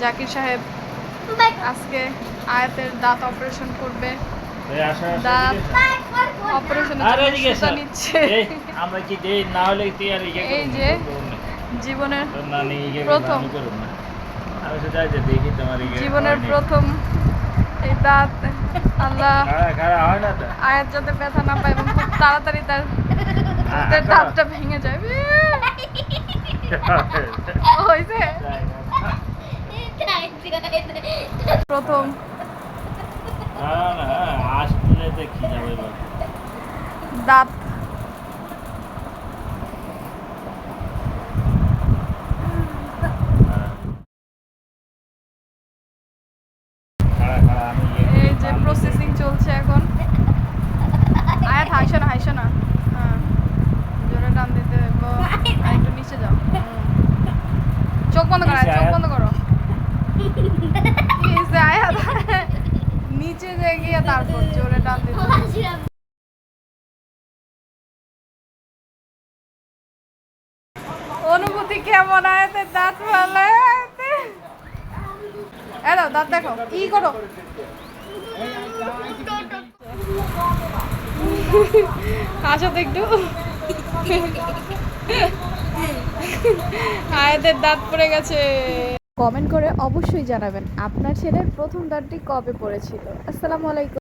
জাকির সাহেব আজকে আয়াতের দাঁত অপারেশন করবে। দাঁত অপারেশনের জন্য সুতা নিচ্ছে। আমরা কি দেই না হলে তুই আর এই যে জীবনের প্রথম জীবনের প্রথম এই দাঁত আল্লাহ আয়াত যাতে ব্যথা না পায় এবং খুব তাড়াতাড়ি তার দাঁতটা ভেঙে যায়। হয়েছে প্রথম দাঁত এই যে প্রসেসিং চলছে এখন। আয়াত হাসো না হ্যাঁ জোরে টান দিতে একটু নিচে যাও। চোখ বন্ধ করো চোখ বন্ধ করো। আয়াত নিচে গিয়ে তারপর জোরে টান দিতে। অনুভূতি কেমন আয়াতের দাঁত ফেলে? এলো দাঁত দেখো কি করো। আসো তো একটু। আয়াতের দাঁত পড়ে গেছে। কমেন্ট করে অবশ্যই জানাবেন আপনার ছেলের প্রথম দাঁতটি কবে পড়েছিল। আসসালামু আলাইকুম।